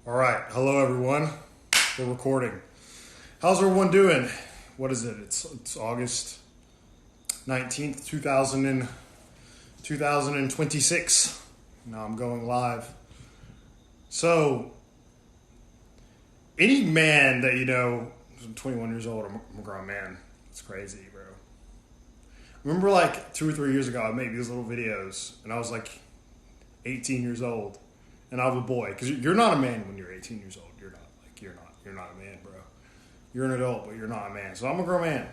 All right. Hello, everyone. We're recording. How's everyone doing? What is it? It's August 19th, 2026. Now I'm going live. So, any man that I'm 21 years old, I'm a grown man. It's crazy, bro. Remember like 2 or 3 years ago, I made these little videos, and I was like 18 years old. And I was a boy, because you're not a man when you're 18 years old. You're not a man, bro. You're an adult, but you're not a man. So I'm a grown man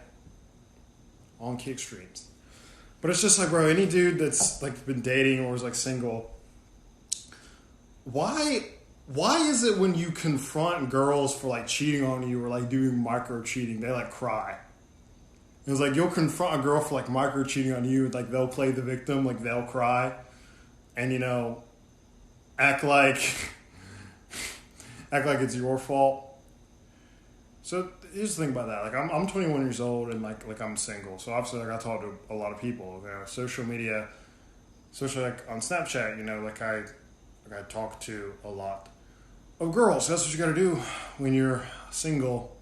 on kick streams. But it's just like, bro, any dude that's like been dating or is like single, why is it when you confront girls for like cheating on you or like doing micro cheating, they like cry? It's like you'll confront a girl for like micro cheating on you, like they'll play the victim, like they'll cry, and act like it's your fault. So here's the thing about that. Like I'm 21 years old and like I'm single. So obviously like I talk to a lot of people. Social media, especially like on Snapchat. I talk to a lot of girls. That's what you got to do when you're single.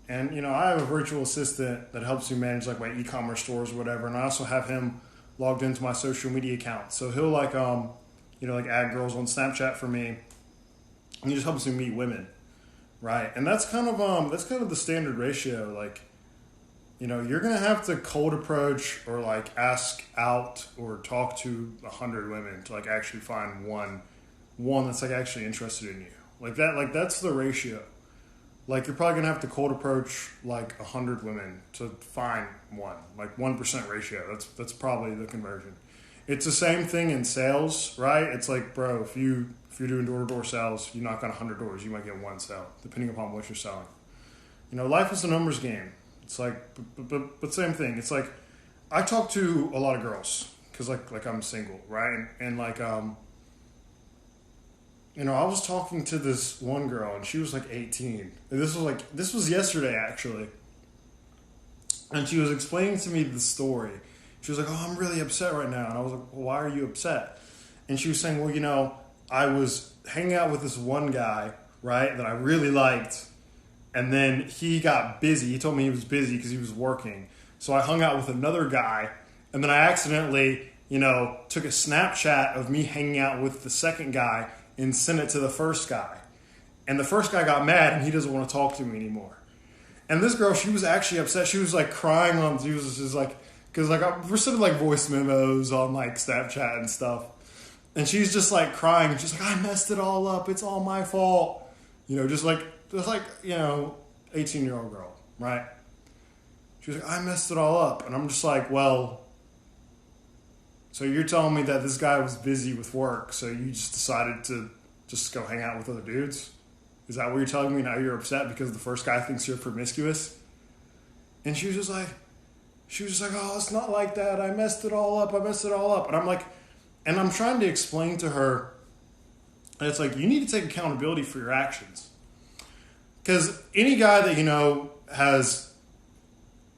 And I have a virtual assistant that helps me manage like my e-commerce stores or whatever. And I also have him logged into my social media account. So he'll like add girls on Snapchat for me, and he just helps me meet women, right? And that's kind of the standard ratio. Like, you're gonna have to cold approach or like ask out or talk to 100 women to like actually find one that's like actually interested in you. Like that's the ratio. Like you're probably gonna have to cold approach like 100 women to find one, like 1% ratio. That's probably the conversion. It's the same thing in sales, right? It's like, bro, if you're doing door-to-door sales, you knock on 100 doors, you might get one sale, depending upon what you're selling. Life is a numbers game. It's like, but same thing. It's like, I talk to a lot of girls because like I'm single, right? And like, I was talking to this one girl and she was like 18. And this was yesterday actually. And she was explaining to me the story. She was like, oh, I'm really upset right now. And I was like, well, why are you upset? And she was saying, well, I was hanging out with this one guy, right, that I really liked. And then he got busy. He told me he was busy because he was working. So I hung out with another guy. And then I accidentally, took a Snapchat of me hanging out with the second guy and sent it to the first guy. And the first guy got mad and he doesn't want to talk to me anymore. And this girl, she was actually upset. She was like crying she was just like, because like we're sending like voice memos on like Snapchat and stuff. And she's just like crying. She's like, I messed it all up. It's all my fault. Just like 18-year-old girl, right? She was like, I messed it all up. And I'm just like, well, so you're telling me that this guy was busy with work, so you just decided to just go hang out with other dudes? Is that what you're telling me? Now you're upset because the first guy thinks you're promiscuous? And she was just like, oh, it's not like that. I messed it all up. And I'm like, and I'm trying to explain to her, and it's like, you need to take accountability for your actions. Because any guy that, has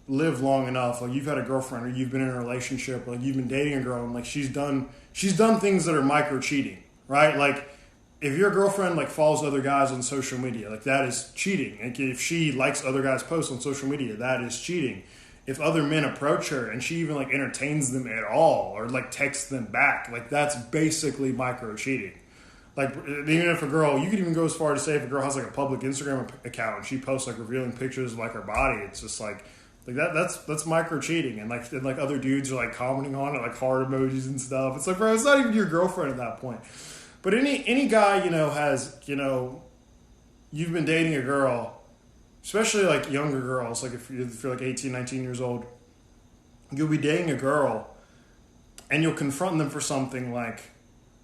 lived long enough, like you've had a girlfriend or you've been in a relationship, or like you've been dating a girl and like she's done things that are micro cheating, right? Like if your girlfriend like follows other guys on social media, like that is cheating. Like if she likes other guys' posts on social media, that is cheating. If other men approach her and she even like entertains them at all or like texts them back, like that's basically micro cheating. Like even if a girl, you could even go as far to say if a girl has like a public Instagram account and she posts like revealing pictures of like her body, it's just like that's micro cheating. And like other dudes are like commenting on it, like heart emojis and stuff. It's like, bro, it's not even your girlfriend at that point. But any guy, has, you've been dating a girl, especially like younger girls, like if you're like 18, 19 years old, you'll be dating a girl and you'll confront them for something like,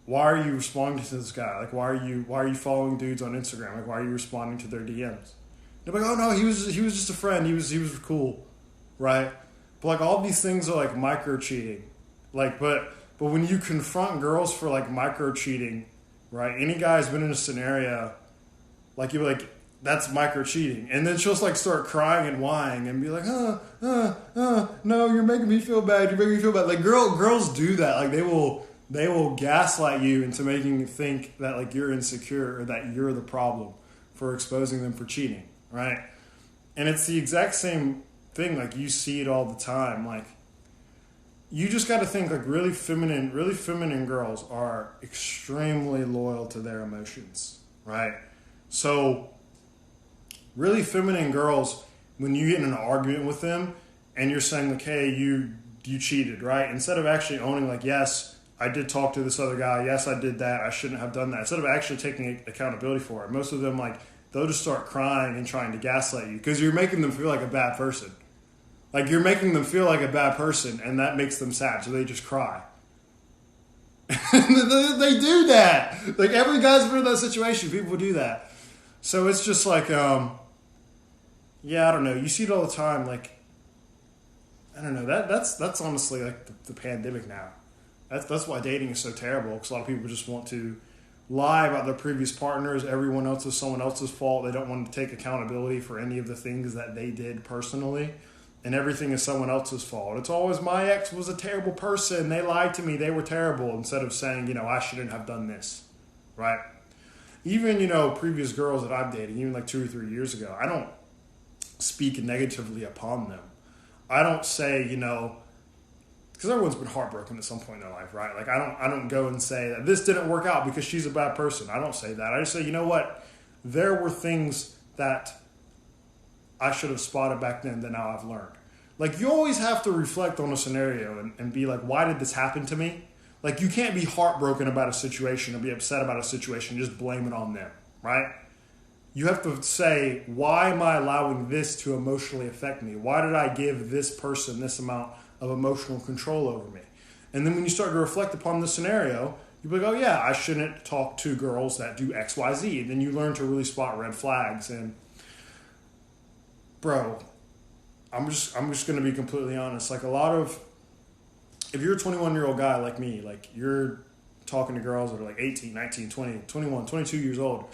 why are you responding to this guy? Like, why are you following dudes on Instagram? Like, why are you responding to their DMs? They're like, oh no, he was just a friend. He was cool, right? But like all these things are like micro cheating. Like, but when you confront girls for like micro cheating, right? Any guy's been in a scenario, like you're like, that's micro cheating. And then she'll just like start crying and whining and be like, no, you're making me feel bad. You're making me feel bad. Like girls do that. Like They will gaslight you into making you think that like you're insecure or that you're the problem for exposing them for cheating, right? And it's the exact same thing. Like you see it all the time. Like you just got to think like really feminine girls are extremely loyal to their emotions, right? So really feminine girls, when you get in an argument with them and you're saying like, hey, you cheated, right? Instead of actually owning like, yes, I did talk to this other guy. Yes, I did that. I shouldn't have done that. Instead of actually taking accountability for it, most of them like they'll just start crying and trying to gaslight you because you're making them feel like a bad person. Like you're making them feel like a bad person, and that makes them sad, so they just cry. They do that. Like every guy's been in that situation. People do that. So it's just like, yeah, I don't know. You see it all the time. Like, I don't know. That's honestly like the pandemic now. That's why dating is so terrible, because a lot of people just want to lie about their previous partners. Everyone else is someone else's fault. They don't want to take accountability for any of the things that they did personally. And everything is someone else's fault. It's always my ex was a terrible person. They lied to me. They were terrible. Instead of saying, I shouldn't have done this. Right? Even, previous girls that I've dated, even like 2 or 3 years ago, I don't speak negatively upon them. I don't say, because everyone's been heartbroken at some point in their life, right? Like I don't go and say that this didn't work out because she's a bad person. I don't say that. I just say, you know what? There were things that I should have spotted back then that now I've learned. Like you always have to reflect on a scenario and be like, why did this happen to me? Like you can't be heartbroken about a situation or be upset about a situation and just blame it on them, right? You have to say, why am I allowing this to emotionally affect me? Why did I give this person this amount of emotional control over me? And then when you start to reflect upon the scenario, you'll be like, oh yeah, I shouldn't talk to girls that do X, Y, Z. And then you learn to really spot red flags. And bro, I'm just going to be completely honest. Like if you're a 21-year-old guy like me, like you're talking to girls that are like 18, 19, 20, 21, 22 years old,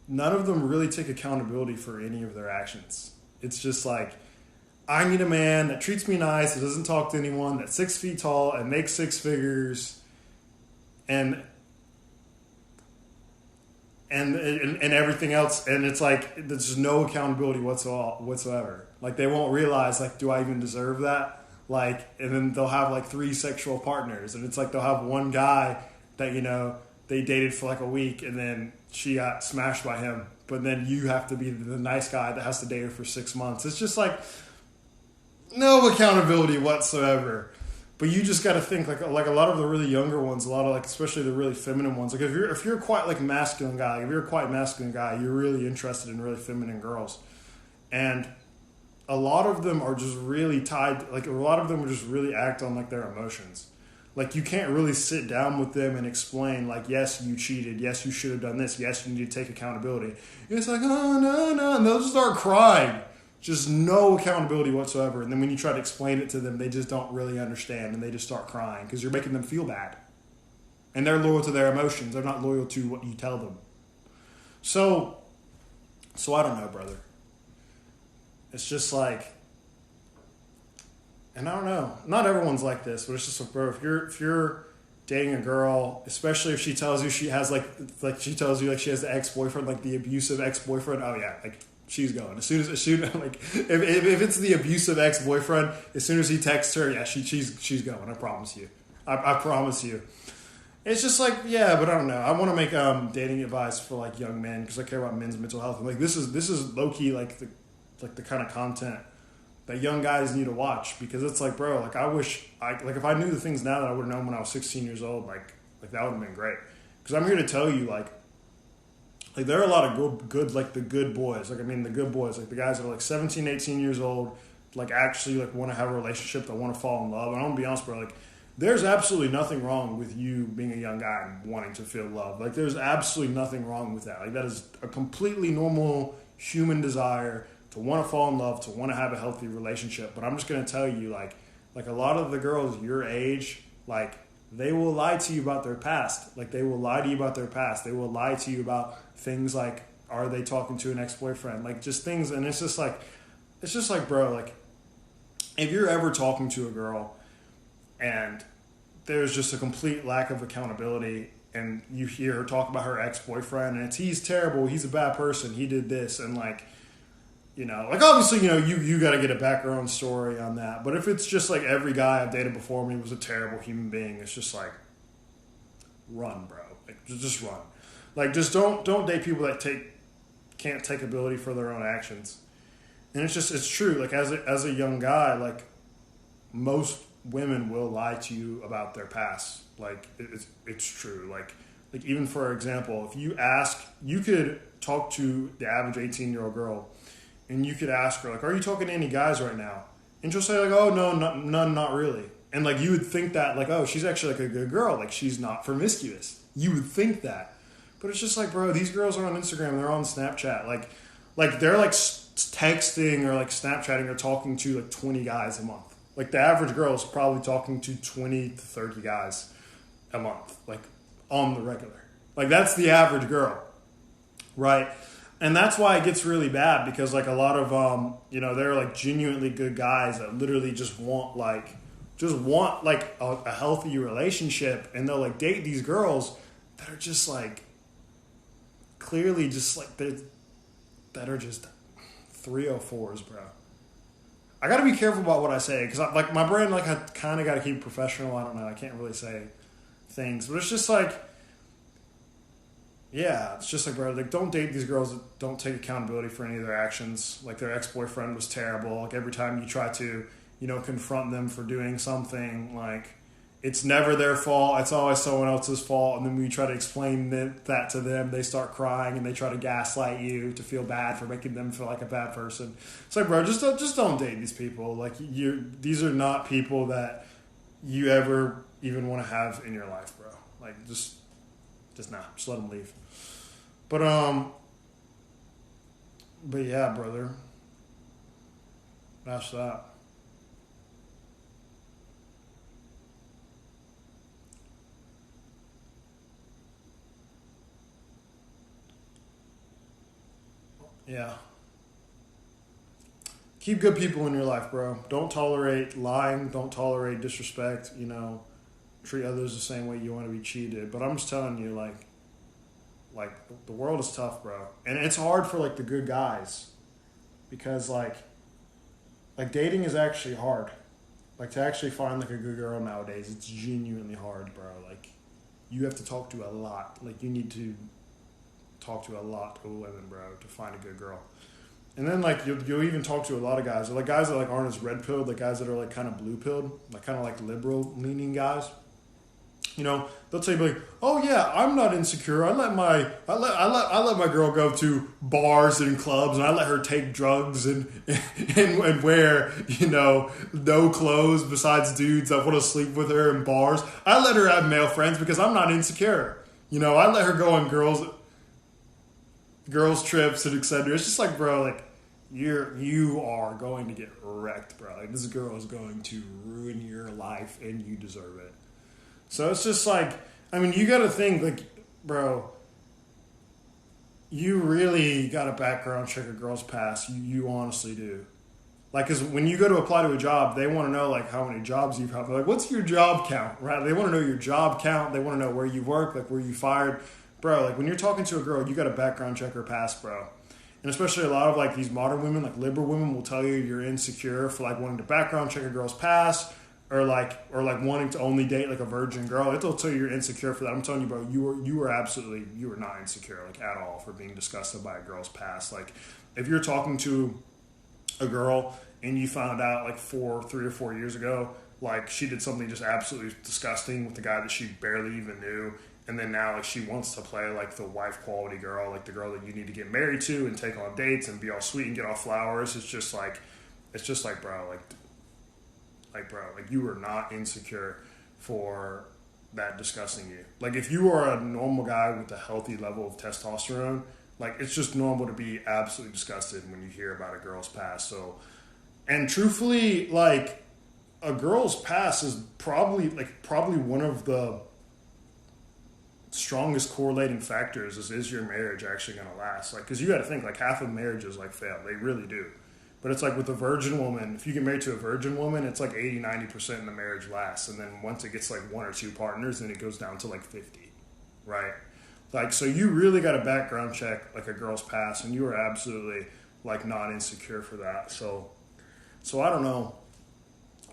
none of them really take accountability for any of their actions. It's just like, I need a man that treats me nice, that doesn't talk to anyone, that's 6 feet tall and makes 6 figures, and everything else. And it's like there's no accountability whatsoever. Like they won't realize, like, do I even deserve that? Like, and then they'll have like 3 sexual partners, and it's like they'll have one guy that they dated for like a week, and then she got smashed by him, but then you have to be the nice guy that has to date her for 6 months. It's just like no accountability whatsoever. But you just got to think like a lot of the really younger ones, a lot of like especially the really feminine ones. Like if you're quite like masculine guy, if you're a quite masculine guy, you're really interested in really feminine girls, and a lot of them are just really tied. Like a lot of them just really act on like their emotions. Like you can't really sit down with them and explain like, yes, you cheated. Yes, you should have done this. Yes, you need to take accountability. It's like, oh, no. And they'll just start crying. Just no accountability whatsoever. And then when you try to explain it to them, they just don't really understand. And they just start crying because you're making them feel bad. And they're loyal to their emotions. They're not loyal to what you tell them. So I don't know, brother. It's just like, and I don't know. Not everyone's like this, but it's just like, bro, if you're dating a girl, especially if she tells you she has like she tells you like she has the ex-boyfriend, like the abusive ex-boyfriend, oh yeah, like she's going. As soon like if it's the abusive ex-boyfriend, as soon as he texts her, yeah, she's going. I promise you. I promise you. It's just like, yeah, but I don't know. I want to make dating advice for like young men because I care about men's mental health. And like this is low key like the kind of content that young guys need to watch, because it's like, bro, like I wish if I knew the things now that I would have known when I was 16 years old, like that would have been great. Because I'm here to tell you, like there are a lot of good like the good boys. Like I mean the good boys, like the guys that are like 17, 18 years old, like actually like want to have a relationship, that want to fall in love. And I'm gonna be honest, bro, like there's absolutely nothing wrong with you being a young guy and wanting to feel love. Like there's absolutely nothing wrong with that. Like that is a completely normal human desire to want to fall in love, to want to have a healthy relationship. But I'm just going to tell you, like a lot of the girls your age, like they will lie to you about their past. Like they will lie to you about their past. They will lie to you about things like, are they talking to an ex-boyfriend? Like just things. And it's just like, bro, like if you're ever talking to a girl and there's just a complete lack of accountability. And you hear her talk about her ex-boyfriend, and he's terrible, he's a bad person, he did this, and like, you know, like obviously, you know, you got to get a background story on that. But if it's just like every guy I've dated before me was a terrible human being, it's just like, run, bro. Like just run. Like just don't date people that can't take ability for their own actions. And it's true. Like as a young guy, like most women will lie to you about their past. Like it's true. Like even for example, if you could talk to the average 18-year-old girl. And you could ask her, like, are you talking to any guys right now? And she'll say, like, oh, no, none, not really. And, like, you would think that, like, oh, she's actually, like, a good girl. Like, she's not promiscuous. You would think that. But it's just like, bro, these girls are on Instagram. They're on Snapchat. Like they're, like, texting or, like, Snapchatting or talking to, like, 20 guys a month. Like, the average girl is probably talking to 20 to 30 guys a month. Like, on the regular. Like, that's the average girl. Right? And that's why it gets really bad because like a lot of you know, they're like genuinely good guys that literally just want a healthy relationship, and they'll like date these girls that are just like clearly just like that are just 304s, bro. I got to be careful about what I say because like my brain like I kind of got to keep professional. I don't know. I can't really say things, but it's just like. Yeah, it's just like, bro, like, don't date these girls that don't take accountability for any of their actions. Like, their ex-boyfriend was terrible. Like, every time you try to, you know, confront them for doing something, like, it's never their fault. It's always someone else's fault. And then when you try to explain that to them, they start crying and they try to gaslight you to feel bad for making them feel like a bad person. It's like, bro, just don't date these people. Like, these are not people that you ever even want to have in your life, bro. Like, just not. Just let them leave. But yeah, brother. That's that. Yeah. Keep good people in your life, bro. Don't tolerate lying. Don't tolerate disrespect. You know, treat others the same way you want to be treated. But I'm just telling you, like the world is tough, bro, and it's hard for like the good guys because like dating is actually hard. Like to actually find like a good girl nowadays, it's genuinely hard, bro. Like you have to talk to a lot. Like you need to talk to a lot of women, bro, to find a good girl. And then like you'll even talk to a lot of guys, like guys that like aren't as red pilled, like guys that are like kind of blue pilled, like kind of like liberal leaning guys. You know, they'll tell you like, "Oh yeah, I'm not insecure. I let my girl go to bars and clubs, and I let her take drugs and and wear, you know, no clothes besides dudes that want to sleep with her in bars. I let her have male friends because I'm not insecure. You know, I let her go on girls trips and etc." It's just like, bro, like you are going to get wrecked, bro. Like this girl is going to ruin your life, and you deserve it. So it's just like, I mean, you got to think, like, bro, you really got to background check a girl's past. You honestly do. Like, because when you go to apply to a job, they want to know, like, how many jobs you've had. Like, what's your job count, right? They want to know your job count. They want to know where you work, like, where you fired. Bro, like, when you're talking to a girl, you got to background check her past, bro. And especially a lot of, like, these modern women, like, liberal women will tell you you're insecure for, like, wanting to background check a girl's past. Or wanting to only date like a virgin girl. It'll tell you you're insecure for that. I'm telling you, bro, you were not insecure like at all for being disgusted by a girl's past. Like if you're talking to a girl and you found out like 3 or 4 years ago, like she did something just absolutely disgusting with the guy that she barely even knew, and then now like she wants to play like the wife quality girl, like the girl that you need to get married to and take on dates and be all sweet and get all flowers. It's just like, bro, bro, like you were not insecure for that disgusting you. Like if you are a normal guy with a healthy level of testosterone, like it's just normal to be absolutely disgusted when you hear about a girl's past. So, and truthfully, like a girl's past is probably one of the strongest correlating factors is your marriage actually going to last? Like, because you got to think like half of marriages like fail. They really do. But it's like with a virgin woman, if you get married to a virgin woman, it's like 80, 90% in the marriage lasts. And then once it gets like one or two partners, then it goes down to like 50, right? Like, so you really got to background check like a girl's past, and you are absolutely like not insecure for that. So I don't know.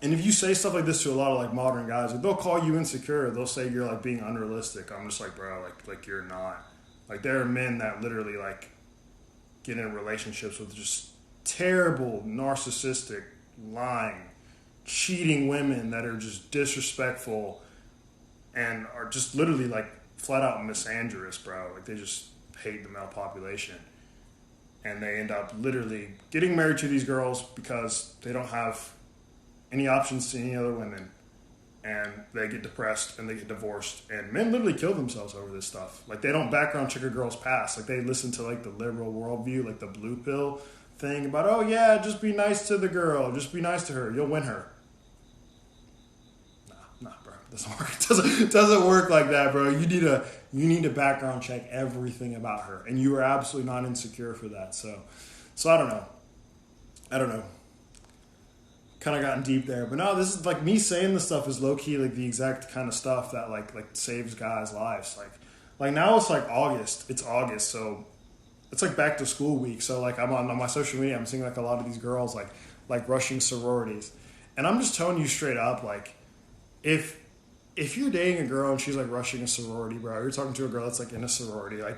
And if you say stuff like this to a lot of like modern guys, like, they'll call you insecure. They'll say you're like being unrealistic. I'm just like, bro, like you're not. Like, there are men that literally like get in relationships with just terrible, narcissistic, lying, cheating women that are just disrespectful and are just literally like flat out misandrous, bro. Like, they just hate the male population. And they end up literally getting married to these girls because they don't have any options to any other women. And they get depressed and they get divorced. And men literally kill themselves over this stuff. Like, they don't background check a girl's past. Like, they listen to like the liberal worldview, like the blue pill thing about, oh yeah, just be nice to the girl, just be nice to her, you'll win her. Nah, bro, it doesn't work. It doesn't work like that, bro. You need to background check everything about her, and you are absolutely not insecure for that. So I don't know. Kind of gotten deep there, but no, this is like me saying this stuff is low key like the exact kind of stuff that like saves guys' lives. Like now it's like August. It's August, so it's like back to school week. So like I'm on my social media, I'm seeing like a lot of these girls like rushing sororities, and I'm just telling you straight up, like if you're dating a girl and she's like rushing a sorority, bro, you're talking to a girl that's like in a sorority, like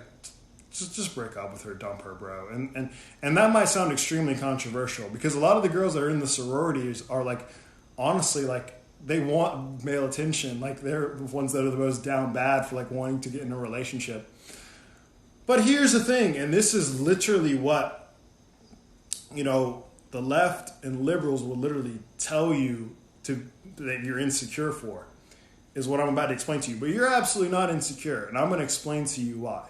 just break up with her, dump her, bro. And that might sound extremely controversial because a lot of the girls that are in the sororities are like, honestly, like they want male attention. Like, they're the ones that are the most down bad for like wanting to get in a relationship. But here's the thing, and this is literally what, you know, the left and liberals will literally tell you that you're insecure for, is what I'm about to explain to you. But you're absolutely not insecure, and I'm going to explain to you why.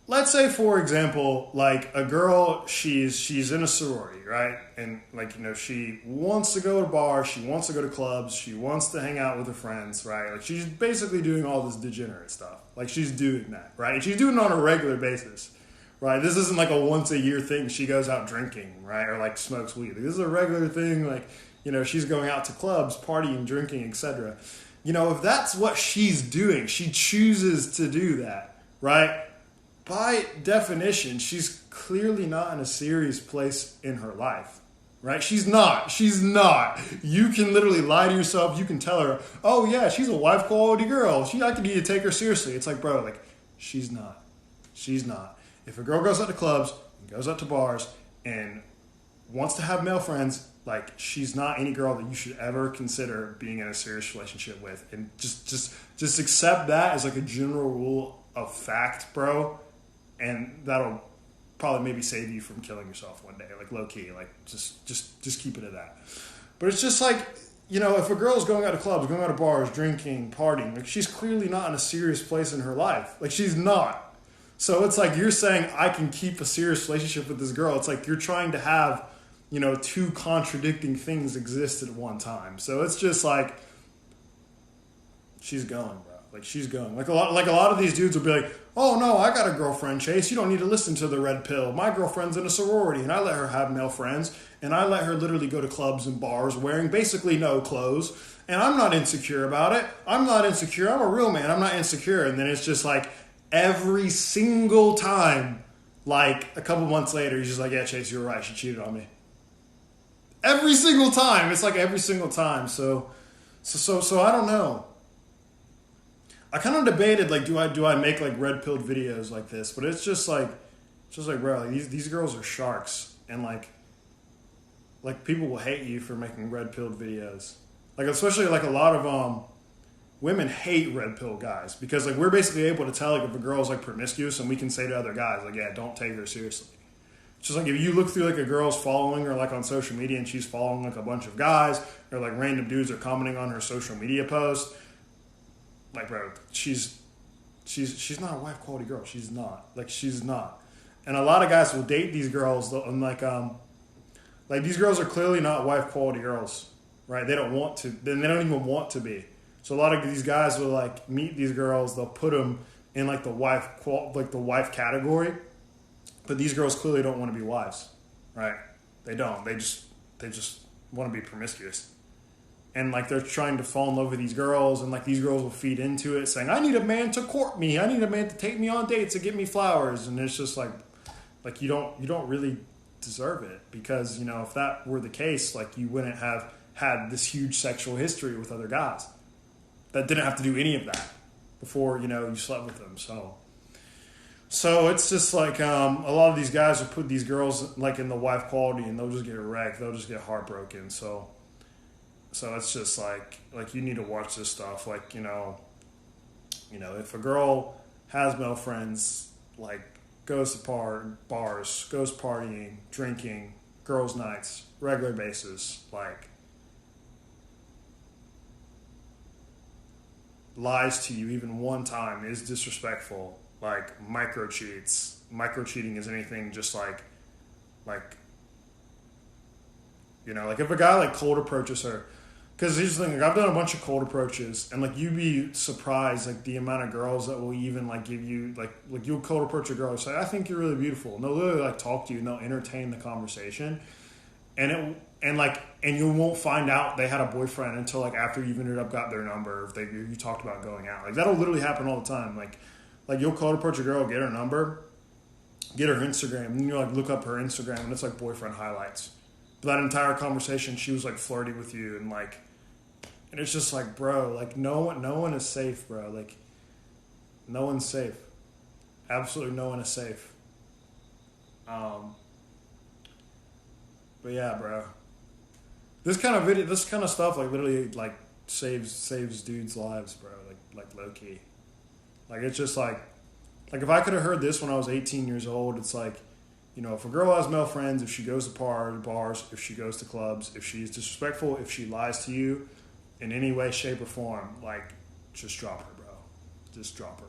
Let's say, for example, like a girl, she's in a sorority, right? And like, you know, she wants to go to bars, she wants to go to clubs, she wants to hang out with her friends, right? Like, she's basically doing all this degenerate stuff. Like, she's doing that, right? And she's doing it on a regular basis, right? This isn't like a once a year thing. She goes out drinking, right? Or like smokes weed. This is a regular thing. Like, you know, she's going out to clubs, partying, drinking, etc. You know, if that's what she's doing, she chooses to do that, right? By definition, she's clearly not in a serious place in her life, right? She's not. You can literally lie to yourself. You can tell her, oh yeah, she's a wife quality girl. I could need to take her seriously. It's like, bro, like, she's not. If a girl goes out to clubs, goes out to bars, and wants to have male friends, like, she's not any girl that you should ever consider being in a serious relationship with. And just accept that as like a general rule of fact, bro. And that'll probably maybe save you from killing yourself one day, like low key, like just keep it at that. But it's just like, you know, if a girl's going out to clubs, going out to bars, drinking, partying, like, she's clearly not in a serious place in her life. Like, she's not. So it's like you're saying I can keep a serious relationship with this girl. It's like you're trying to have, you know, two contradicting things exist at one time. So it's just like, she's going, bro. Like, she's going. Like a lot of these dudes will be like, oh no, I got a girlfriend, Chase. You don't need to listen to the red pill. My girlfriend's in a sorority, and I let her have male friends, and I let her literally go to clubs and bars wearing basically no clothes, and I'm not insecure about it. I'm not insecure. I'm a real man. I'm not insecure. And then it's just like every single time, like a couple months later, he's just like, yeah, Chase, you were right. She cheated on me. Every single time. It's like every single time. So I don't know. I kind of debated, like, do I make like red pilled videos like this? But it's just like, bro, like, these girls are sharks, and like people will hate you for making red pilled videos. Like, especially like a lot of women hate red pill guys because like we're basically able to tell like if a girl's like promiscuous, and we can say to other guys like, yeah, don't take her seriously. It's just like if you look through like a girl's following her like on social media, and she's following like a bunch of guys, or like random dudes are commenting on her social media post. Like, bro, she's not a wife quality girl. She's not. Like, she's not. And a lot of guys will date these girls, and like these girls are clearly not wife quality girls, right? They don't want to. Then they don't even want to be. So a lot of these guys will like meet these girls. They'll put them in like the wife category, but these girls clearly don't want to be wives, right? They don't. They just want to be promiscuous. And like they're trying to fall in love with these girls, and like these girls will feed into it, saying, "I need a man to court me. I need a man to take me on dates and get me flowers." And it's just like you don't really deserve it, because if that were the case, like you wouldn't have had this huge sexual history with other guys that didn't have to do any of that before you slept with them. So it's just like a lot of these guys will put these girls like in the wife quality, and they'll just get wrecked. They'll just get heartbroken. So it's just like you need to watch this stuff. Like if a girl has male friends, like goes to bars, goes partying, drinking, girls' nights, regular basis, like lies to you even one time, is disrespectful, like micro cheats. Micro cheating is anything just like if a guy like cold approaches her. Because here's the thing, like, I've done a bunch of cold approaches, and like you'd be surprised, like the amount of girls that will even like give you like you'll cold approach a girl and say, "I think you're really beautiful," and they'll literally like talk to you and they'll entertain the conversation, and you won't find out they had a boyfriend until like after you've ended up got their number, if you talked about going out. Like that'll literally happen all the time. Like you'll cold approach a girl, get her number, get her Instagram, and you like look up her Instagram, and it's like boyfriend highlights. But that entire conversation, she was like flirty with you, and it's just like, bro, like no one is safe, bro. Like no one's safe. Absolutely no one is safe. But yeah, bro. This kind of stuff, like literally, like saves dudes' lives, bro. Like low key. Like it's just like if I could have heard this when I was 18 years old, it's like, if a girl has male friends, if she goes to bars, if she goes to clubs, if she's disrespectful, if she lies to you in any way, shape, or form, like, just drop her, bro. Just drop her.